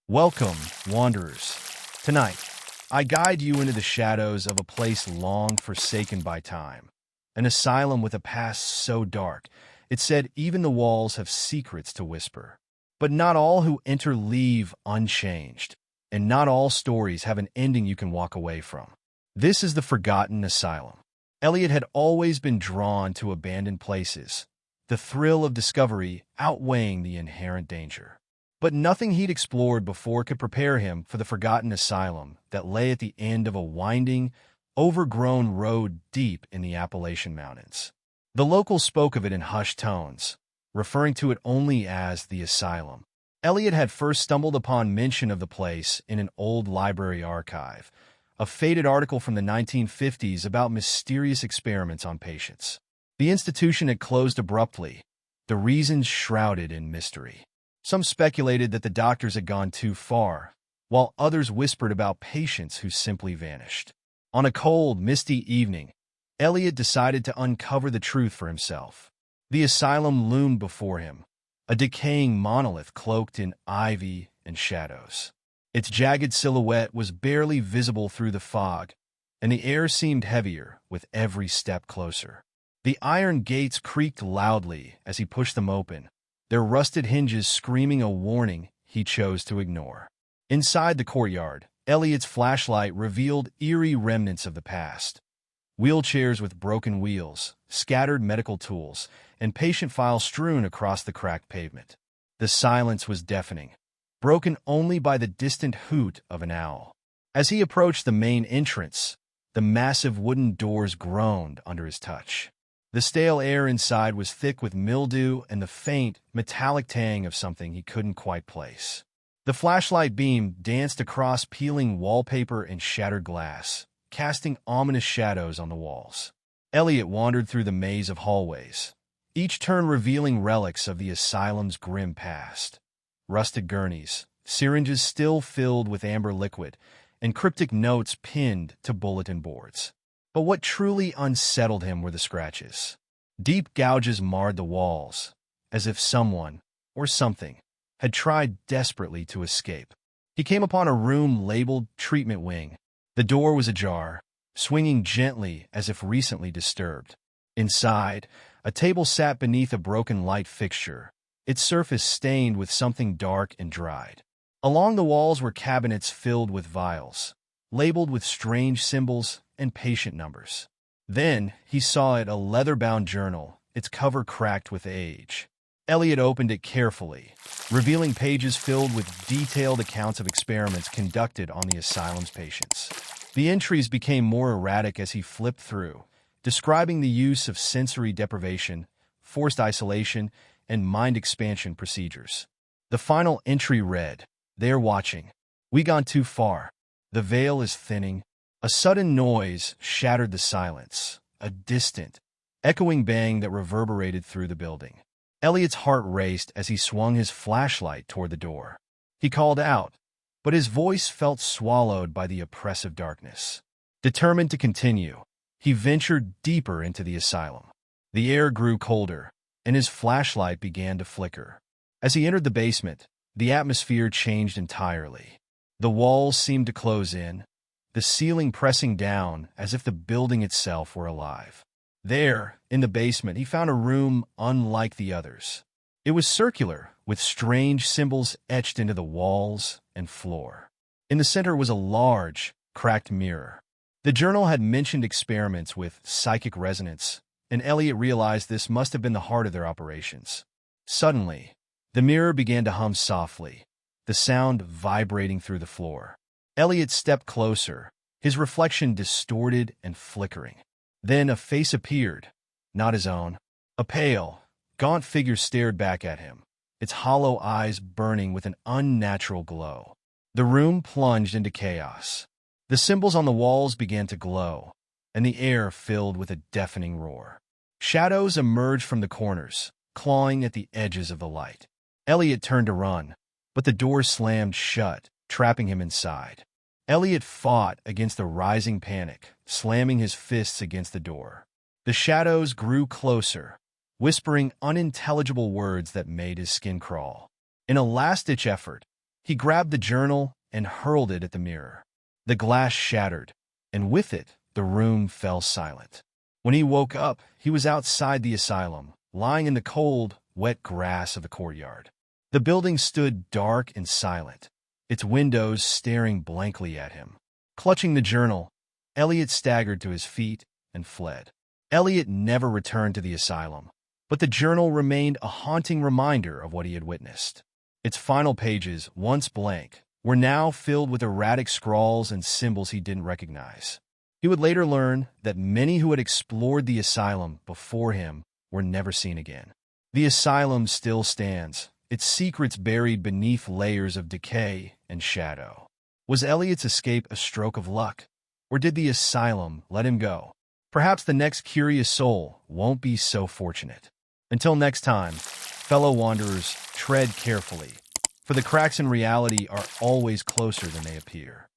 Welcome, wanderers. Tonight, I guide you into the shadows of a place long forsaken by time. An asylum with a past so dark, it said even the walls have secrets to whisper. But not all who enter leave unchanged, and not all stories have an ending you can walk away from. This is the Forgotten Asylum. Elliot had always been drawn to abandoned places, the thrill of discovery outweighing the inherent danger. But nothing he'd explored before could prepare him for the Forgotten Asylum that lay at the end of a winding, overgrown road deep in the Appalachian Mountains. The locals spoke of it in hushed tones, referring to it only as the Asylum. Elliot had first stumbled upon mention of the place in an old library archive, a faded article from the 1950s about mysterious experiments on patients. The institution had closed abruptly, the reasons shrouded in mystery. Some speculated that the doctors had gone too far, while others whispered about patients who simply vanished. On a cold, misty evening, Elliot decided to uncover the truth for himself. The asylum loomed before him, a decaying monolith cloaked in ivy and shadows. Its jagged silhouette was barely visible through the fog, and the air seemed heavier with every step closer. The iron gates creaked loudly as he pushed them open, their rusted hinges screaming a warning he chose to ignore. Inside the courtyard, Elliot's flashlight revealed eerie remnants of the past. Wheelchairs with broken wheels, scattered medical tools, and patient files strewn across the cracked pavement. The silence was deafening, broken only by the distant hoot of an owl. As he approached the main entrance, the massive wooden doors groaned under his touch. The stale air inside was thick with mildew and the faint, metallic tang of something he couldn't quite place. The flashlight beam danced across peeling wallpaper and shattered glass, casting ominous shadows on the walls. Elliot wandered through the maze of hallways, each turn revealing relics of the asylum's grim past. Rusted gurneys, syringes still filled with amber liquid, and cryptic notes pinned to bulletin boards. But what truly unsettled him were the scratches. Deep gouges marred the walls, as if someone, or something, had tried desperately to escape. He came upon a room labeled Treatment Wing. The door was ajar, swinging gently as if recently disturbed. Inside, a table sat beneath a broken light fixture, its surface stained with something dark and dried. Along the walls were cabinets filled with vials, labeled with strange symbols and patient numbers. Then he saw it, a leather-bound journal, its cover cracked with age. Elliot opened it carefully, revealing pages filled with detailed accounts of experiments conducted on the asylum's patients. The entries became more erratic as he flipped through, describing the use of sensory deprivation, forced isolation, and mind expansion procedures. The final entry read, "They're watching. We gone too far. The veil is thinning." A sudden noise shattered the silence, a distant, echoing bang that reverberated through the building. Elliot's heart raced as he swung his flashlight toward the door. He called out, but his voice felt swallowed by the oppressive darkness. Determined to continue, he ventured deeper into the asylum. The air grew colder, and his flashlight began to flicker. As he entered the basement, the atmosphere changed entirely. The walls seemed to close in, the ceiling pressing down as if the building itself were alive. There, in the basement, he found a room unlike the others. It was circular, with strange symbols etched into the walls and floor. In the center was a large, cracked mirror. The journal had mentioned experiments with psychic resonance, and Elliot realized this must have been the heart of their operations. Suddenly, the mirror began to hum softly, the sound vibrating through the floor. Elliot stepped closer, his reflection distorted and flickering. Then a face appeared, not his own. A pale, gaunt figure stared back at him, its hollow eyes burning with an unnatural glow. The room plunged into chaos. The symbols on the walls began to glow, and the air filled with a deafening roar. Shadows emerged from the corners, clawing at the edges of the light. Elliot turned to run, but the door slammed shut, trapping him inside. Elliot fought against the rising panic, slamming his fists against the door. The shadows grew closer, whispering unintelligible words that made his skin crawl. In a last-ditch effort, He grabbed the journal and hurled it at the mirror. The glass shattered, and with it, the room fell silent. When he woke up, he was outside the asylum, lying in the cold, wet grass of the courtyard. The building stood dark and silent, its windows staring blankly at him. Clutching the journal, Elliot staggered to his feet and fled. Elliot never returned to the asylum, but the journal remained a haunting reminder of what he had witnessed. Its final pages, once blank, were now filled with erratic scrawls and symbols he didn't recognize. He would later learn that many who had explored the asylum before him were never seen again. The asylum still stands, its secrets buried beneath layers of decay and shadow. Was Elliot's escape a stroke of luck, or did the asylum let him go? Perhaps the next curious soul won't be so fortunate. Until next time, fellow wanderers, tread carefully, for the cracks in reality are always closer than they appear.